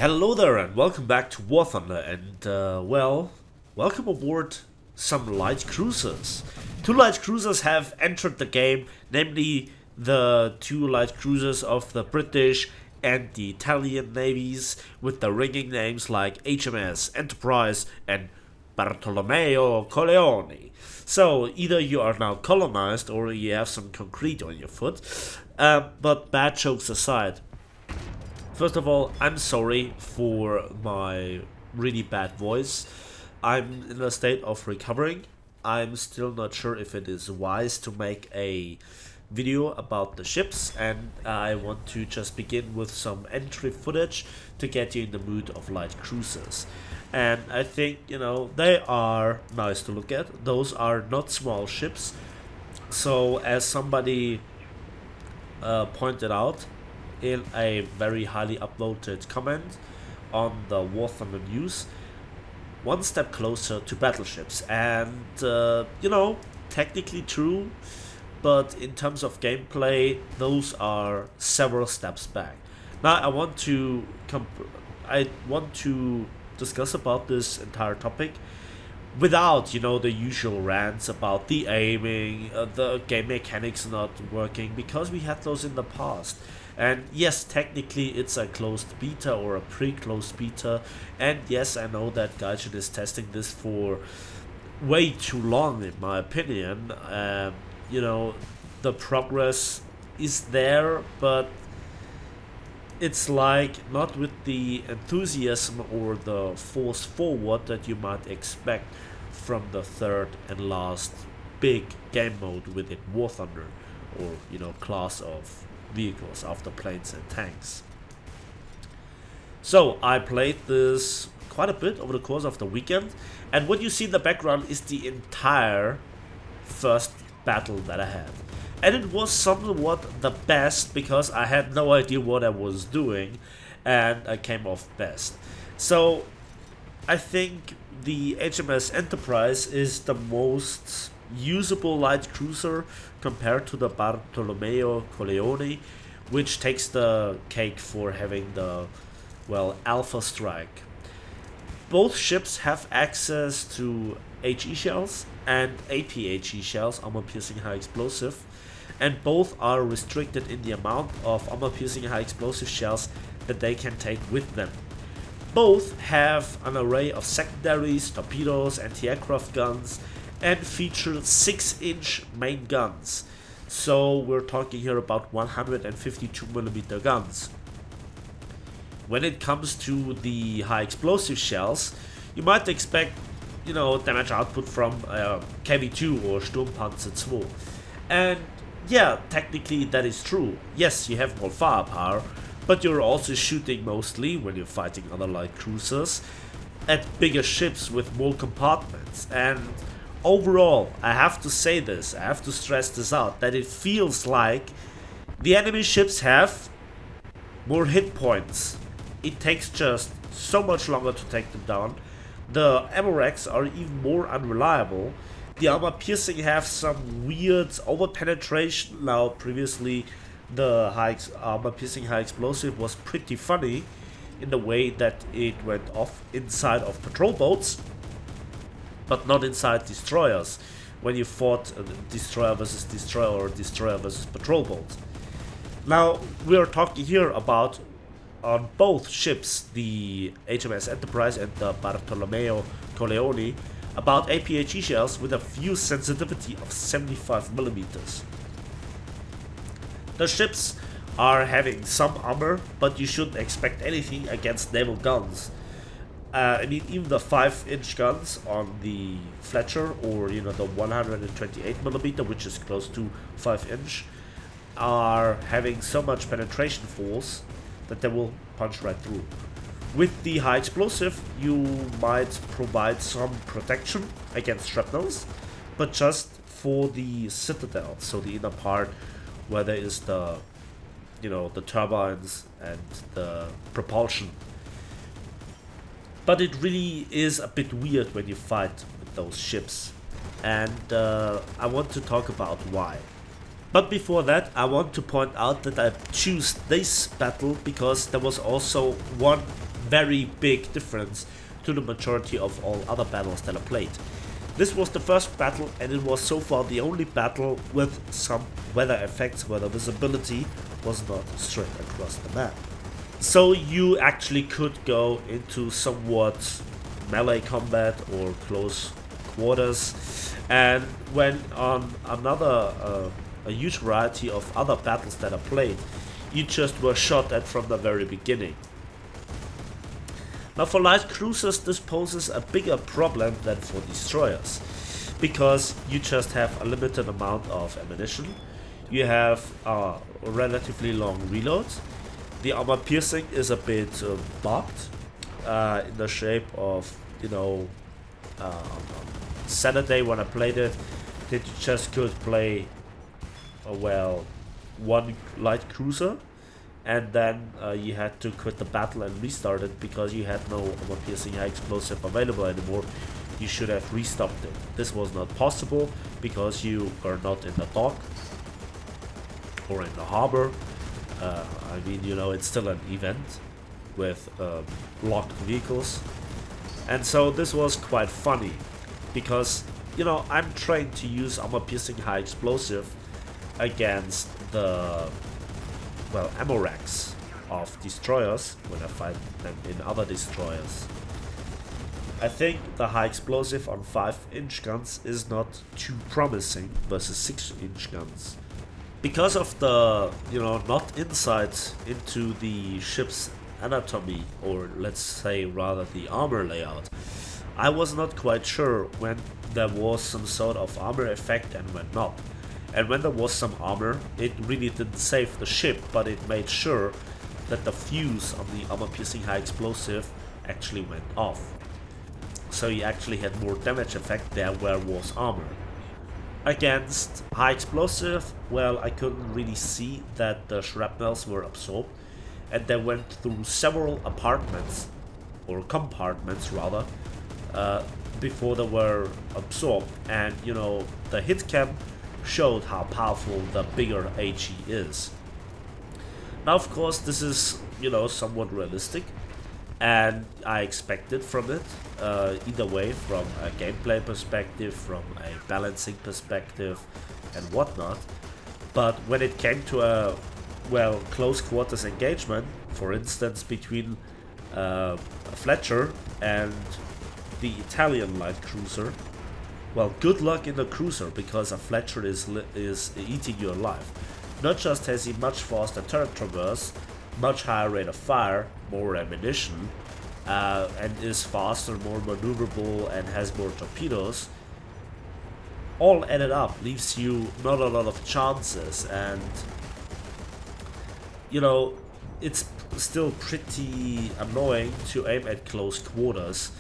Hello there and welcome back to War Thunder and well, welcome aboard some light cruisers. Two light cruisers have entered the game, namely the two light cruisers of the British and the Italian navies with the ringing names like HMS Enterprise and Bartolomeo Colleoni. So either you are now colonized or you have some concrete on your foot, but bad jokes aside. First of all, I'm sorry for my really bad voice. I'm in a state of recovering. I'm still not sure if it is wise to make a video about the ships, and I want to just begin with some entry footage to get you in the mood of light cruisers. And I think, you know, they are nice to look at. Those are not small ships. So as somebody pointed out in a very highly upvoted comment on the War Thunder news, one step closer to battleships. And you know, technically true, but in terms of gameplay, those are several steps back. Now I want to discuss about this entire topic without, you know, the usual rants about the aiming, the game mechanics not working, because we had those in the past. And yes, technically it's a closed beta or a pre-closed beta, and yes, I know that Gaijin is testing this for way too long in my opinion. You know, the progress is there, but it's like not with the enthusiasm or the force forward that you might expect from the third and last big game mode within War Thunder, or, you know, class of vehicles after planes and tanks. So I played this quite a bit over the course of the weekend, and what you see in the background is the entire first battle that I had. And it was somewhat the best because I had no idea what I was doing and I came off best. So I think the HMS Enterprise is the most usable light cruiser compared to the Bartolomeo Colleoni, which takes the cake for having the, well, Alpha Strike. Both ships have access to HE shells and APHE shells, armor-piercing high explosive, and both are restricted in the amount of armor-piercing high explosive shells that they can take with them. Both have an array of secondaries, torpedoes, anti-aircraft guns, and feature 6-inch main guns. So we're talking here about 152mm guns. When it comes to the high explosive shells, you might expect, you know, damage output from KV-2 or Sturmpanzer 2. And yeah, technically that is true. Yes, you have more firepower, but you're also shooting mostly, when you're fighting other light cruisers, at bigger ships with more compartments. And overall, I have to say this, I have to stress this out, that it feels like the enemy ships have more hit points. It takes just so much longer to take them down. The ammo racks are even more unreliable. The armor piercing have some weird over penetration. Now previously the armor piercing high explosive was pretty funny in the way that it went off inside of patrol boats, but not inside destroyers, when you fought destroyer versus destroyer or destroyer versus patrol boat. Now we are talking here about, on both ships, the HMS Enterprise and the Bartolomeo Colleoni, about APHE shells with a fuse sensitivity of 75mm. The ships are having some armor, but you shouldn't expect anything against naval guns. I mean, even the 5-inch guns on the Fletcher, or, you know, the 128mm, which is close to 5-inch, are having so much penetration force that they will punch right through. With the high explosive, you might provide some protection against shrapnels, but just for the citadel, so the inner part where there is the, you know, the turbines and the propulsion. But it really is a bit weird when you fight with those ships, and I want to talk about why. But before that, I want to point out that I choose this battle because there was also one very big difference to the majority of all other battles that I played. This was the first battle, and it was so far the only battle with some weather effects where the visibility was not straight across the map. So you actually could go into somewhat melee combat or close quarters, and when on another a huge variety of other battles that I played, you just were shot at from the very beginning. Now for light cruisers this poses a bigger problem than for destroyers, because you just have a limited amount of ammunition, you have a relatively long reload, the armor piercing is a bit bugged in the shape of, you know, Saturday when I played it, that you just could play well, one light cruiser, and then you had to quit the battle and restart it because you had no armor piercing high explosive available anymore. You should have restocked it. This was not possible because you were not in the dock or in the harbor. I mean, you know, it's still an event with locked vehicles, and so this was quite funny because, you know, I'm trained to use armor piercing high explosive against the, well, ammo racks of destroyers when I fight them in other destroyers. I think the high explosive on 5-inch guns is not too promising versus 6-inch guns. Because of the, you know, not insight into the ship's anatomy, or let's say rather the armor layout, I was not quite sure when there was some sort of armor effect and when not. And when there was some armor, it really didn't save the ship, but it made sure that the fuse on the armor piercing high explosive actually went off. So you actually had more damage effect there where was armor. Against high explosive, well, I couldn't really see that the shrapnels were absorbed, and they went through several apartments, or compartments rather, before they were absorbed. And, you know, the hit cam showed how powerful the bigger HE is. Now, of course, this is, you know, somewhat realistic, and I expected from it, either way, from a gameplay perspective, from a balancing perspective, and whatnot. But when it came to a, well, close quarters engagement, for instance, between a Fletcher and the Italian light cruiser, well, good luck in the cruiser, because a Fletcher is eating you alive. Not just has he much faster turret traverse, much higher rate of fire, more ammunition, and is faster, more maneuverable, and has more torpedoes, all added up leaves you not a lot of chances. And, you know, it's still pretty annoying to aim at close quarters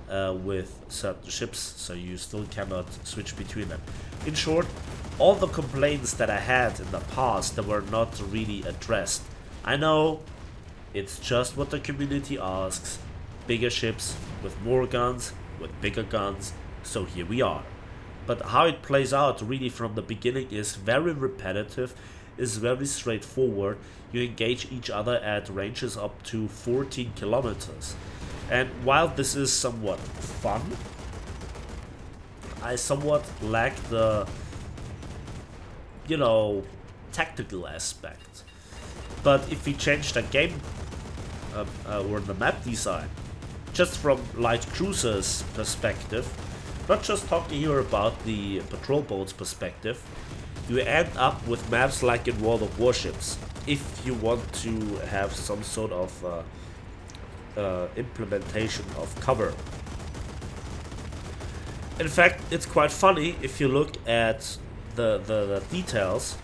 with certain ships, so you still cannot switch between them. In short, all the complaints that I had in the past that were not really addressed. I know it's just what the community asks: bigger ships with more guns, with bigger guns, so here we are. But how it plays out really from the beginning is very repetitive, is very straightforward. You engage each other at ranges up to 14 kilometers. And while this is somewhat fun, I somewhat lack the, you know, tactical aspect. But if we change the game or the map design, just from light cruisers perspective, not just talking here about the patrol boats perspective, you end up with maps like in World of Warships. If you want to have some sort of implementation of cover. In fact, it's quite funny if you look at the details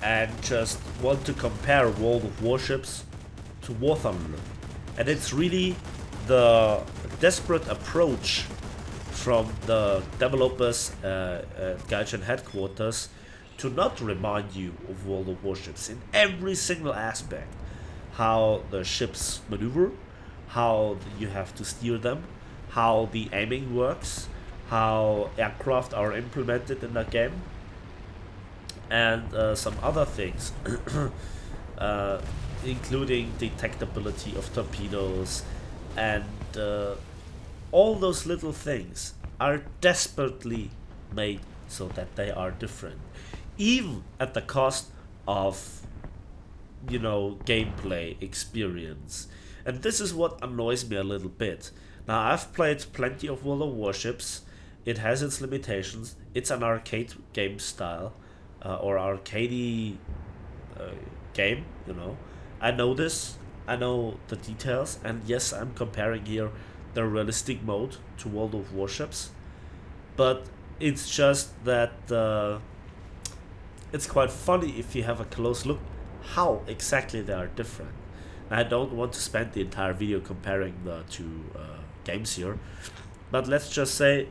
and just want to compare World of Warships to War Thunder. And it's really the desperate approach from the developers Gaijin headquarters to not remind you of World of Warships in every single aspect. How the ships maneuver, how you have to steer them, how the aiming works, how aircraft are implemented in the game, and some other things. including detectability of torpedoes, and all those little things are desperately made so that they are different, even at the cost of, you know, gameplay experience. And this is what annoys me a little bit. Now, I've played plenty of World of Warships. It has its limitations. It's an arcade game style, or arcadey game, you know. I know this, I know the details, and yes, I'm comparing here the realistic mode to World of Warships, but it's just that it's quite funny if you have a close look how exactly they are different. I don't want to spend the entire video comparing the two games here, but let's just say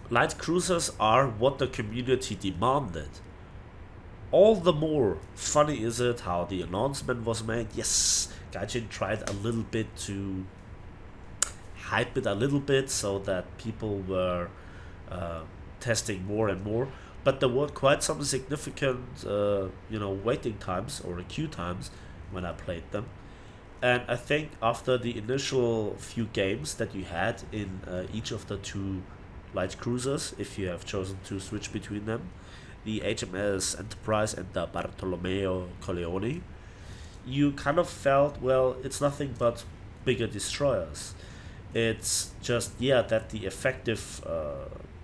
light cruisers are what the community demanded. All the more funny is it how the announcement was made. Yes, Gaijin tried a little bit to hype it a little bit so that people were testing more and more, but there were quite some significant you know, waiting times or queue times when I played them. And I think after the initial few games that you had in each of the two light cruisers, if you have chosen to switch between them, the HMS Enterprise and the Bartolomeo Colleone, you kind of felt, well, it's nothing but bigger destroyers. It's just, yeah, that the effective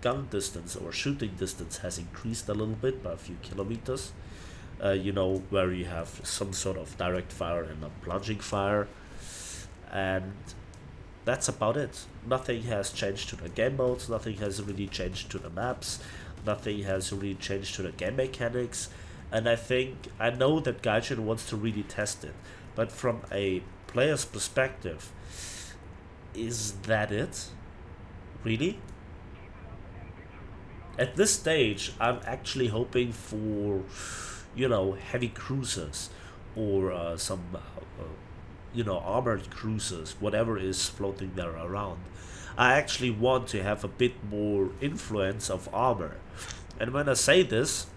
gun distance or shooting distance has increased a little bit by a few kilometers. You know, where you have some sort of direct fire and a plunging fire, and that's about it. Nothing has changed to the game modes, nothing has really changed to the maps, nothing has really changed to the game mechanics. And I know that Gaijin wants to really test it, but from a player's perspective, is that it? Really? At this stage, I'm actually hoping for, you know, heavy cruisers or some, you know, armored cruisers, whatever is floating there around. I actually want to have a bit more influence of armor. And when I say this,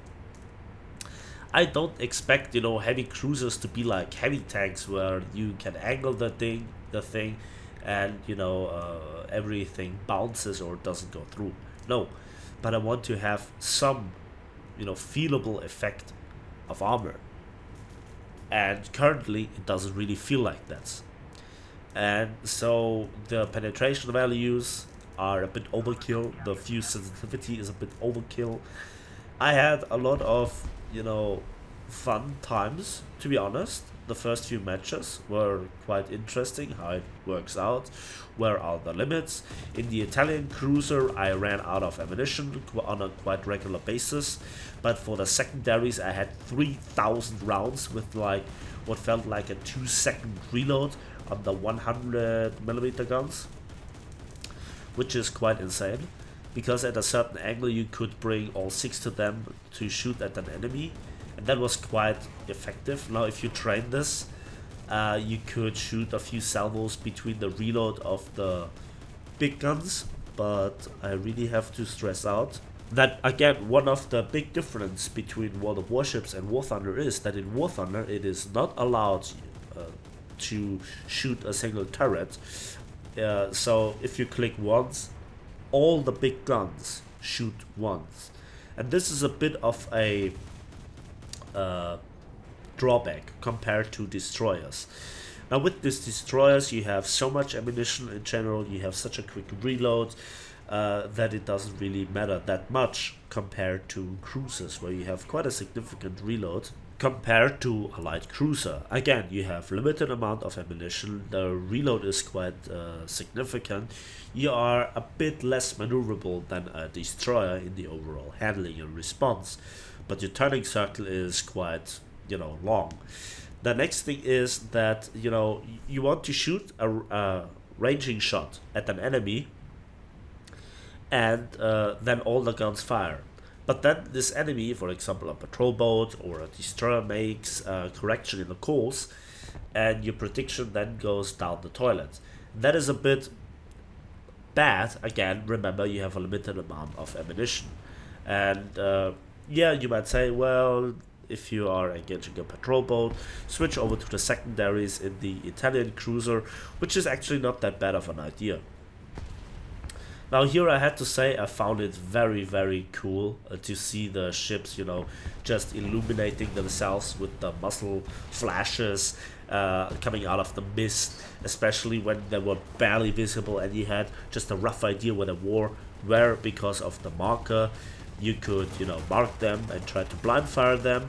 I don't expect, you know, heavy cruisers to be like heavy tanks where you can angle the thing, and, you know, everything bounces or doesn't go through. No, but I want to have some, you know, feelable effect of armor, and currently it doesn't really feel like that. And so the penetration values are a bit overkill, the fuse sensitivity is a bit overkill. I had a lot of, you know, fun times, to be honest. The first few matches were quite interesting, how it works out, where are the limits. In the Italian cruiser I ran out of ammunition on a quite regular basis, but for the secondaries I had 3,000 rounds with like what felt like a 2-second reload on the 100mm guns, which is quite insane, because at a certain angle you could bring all 6 of them to shoot at an enemy, and that was quite effective. Now if you train this, you could shoot a few salvos between the reload of the big guns, but I really have to stress out that, again, one of the big difference between World of Warships and War Thunder is that in War Thunder it is not allowed to shoot a single turret. So if you click once, all the big guns shoot once, and this is a bit of a drawback compared to destroyers. Now with these destroyers you have so much ammunition in general, you have such a quick reload that it doesn't really matter that much compared to cruisers, where you have quite a significant reload compared to a light cruiser. Again, you have limited amount of ammunition, the reload is quite significant, you are a bit less maneuverable than a destroyer in the overall handling and response, but your turning circle is quite, you know, long. The next thing is that, you know, you want to shoot a ranging shot at an enemy, and then all the guns fire. But then this enemy, for example a patrol boat or a destroyer, makes a correction in the course, and your prediction then goes down the toilet. That is a bit bad. Again, remember you have a limited amount of ammunition, and yeah, you might say, well, if you are engaging a patrol boat, switch over to the secondaries in the Italian cruiser, which is actually not that bad of an idea. Now here I had to say I found it very, very cool to see the ships, you know, just illuminating themselves with the muzzle flashes coming out of the mist, especially when they were barely visible and you had just a rough idea where they were because of the marker. You could, you know, mark them and try to blind fire them,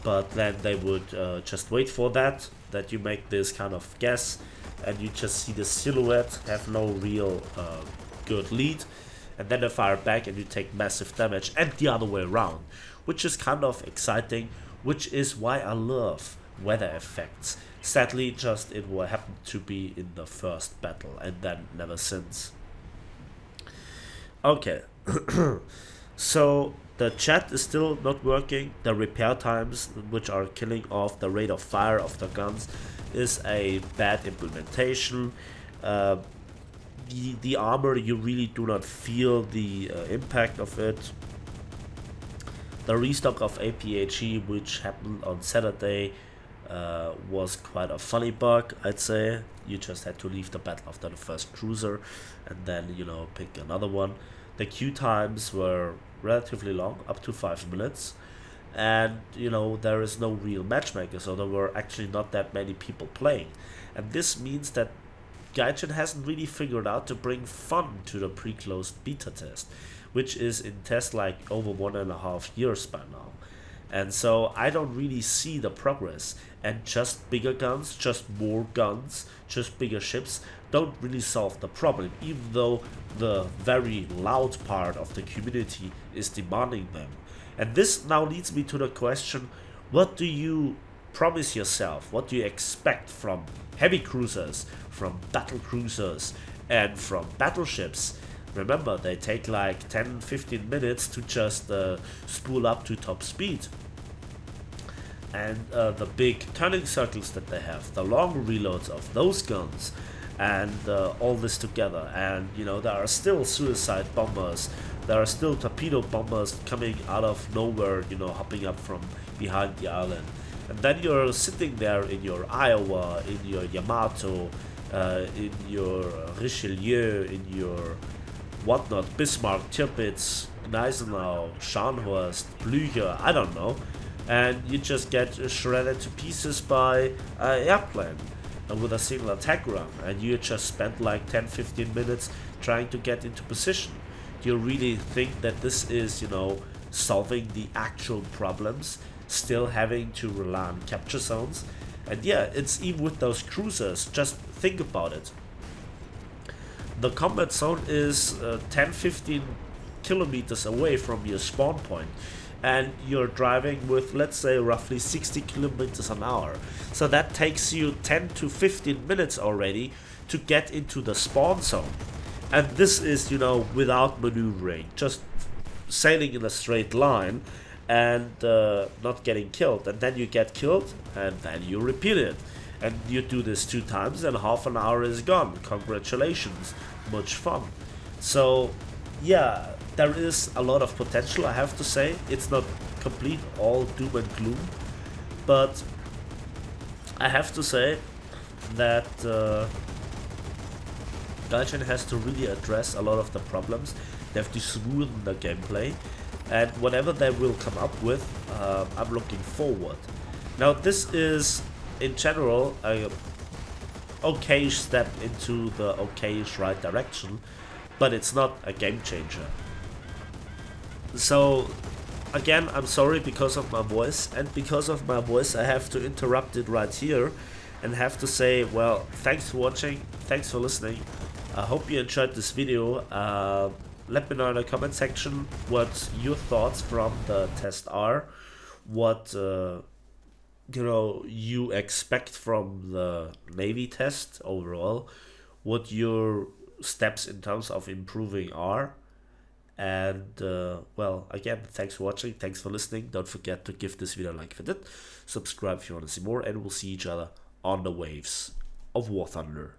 but then they would just wait for that you make this kind of guess, and you just see the silhouette, have no real good lead, and then they fire back and you take massive damage, and the other way around, which is kind of exciting, which is why I love weather effects. Sadly, just it will happen to be in the first battle and then never since. Okay. So the chat is still not working. The repair times, which are killing off the rate of fire of the guns, is a bad implementation. The armor, you really do not feel the impact of it. The restock of APHE, which happened on Saturday, was quite a funny bug, I'd say. You just had to leave the battle after the first cruiser and then, you know, pick another one. The queue times were relatively long, up to 5 minutes, and you know, there is no real matchmaker, so there were actually not that many people playing, and this means that Gaijin hasn't really figured out to bring fun to the pre-closed beta test, which is in test like over 1.5 years by now. And so I don't really see the progress, and just bigger guns, just more guns, just bigger ships don't really solve the problem, even though the very loud part of the community is demanding them. And this now leads me to the question, what do you promise yourself? What do you expect from heavy cruisers, from battle cruisers, and from battleships? Remember, they take like 10-15 minutes to just spool up to top speed. And the big turning circles that they have, the long reloads of those guns, and all this together. And you know, there are still suicide bombers, there are still torpedo bombers coming out of nowhere, you know, hopping up from behind the island. And then you're sitting there in your Iowa, in your Yamato, in your Richelieu, in your whatnot, Bismarck, Tirpitz, Gneisenau, Scharnhorst, Blücher, I don't know, and you just get shredded to pieces by an airplane with a single attack run, and you just spent like 10-15 minutes trying to get into position. Do you really think that this is, you know, solving the actual problems, still having to rely on capture zones? And yeah, it's even with those cruisers, just think about it. The combat zone is 10-15 kilometers away from your spawn point, and you're driving with, let's say, roughly 60 kilometers an hour. So that takes you 10 to 15 minutes already to get into the spawn zone. And this is, you know, without maneuvering, just sailing in a straight line and not getting killed. And then you get killed, and then you repeat it. And you do this 2 times, and half an hour is gone. Congratulations, much fun. So yeah, there is a lot of potential, I have to say. It's not complete all doom and gloom, but I have to say that Gaijin has to really address a lot of the problems. They have to smoothen the gameplay, and whatever they will come up with, I'm looking forward. Now this is, in general, a okayish step into the okayish right direction, but it's not a game changer. So again, I'm sorry because of my voice, and because of my voice I have to interrupt it right here and have to say, well, thanks for watching, thanks for listening. I hope you enjoyed this video. Let me know in the comment section what your thoughts from the test are, what you know, you expect from the Navy test overall, what your steps in terms of improving are. And well, again, thanks for watching, thanks for listening. Don't forget to give this video a like if you did, subscribe if you want to see more, and we'll see each other on the waves of War Thunder.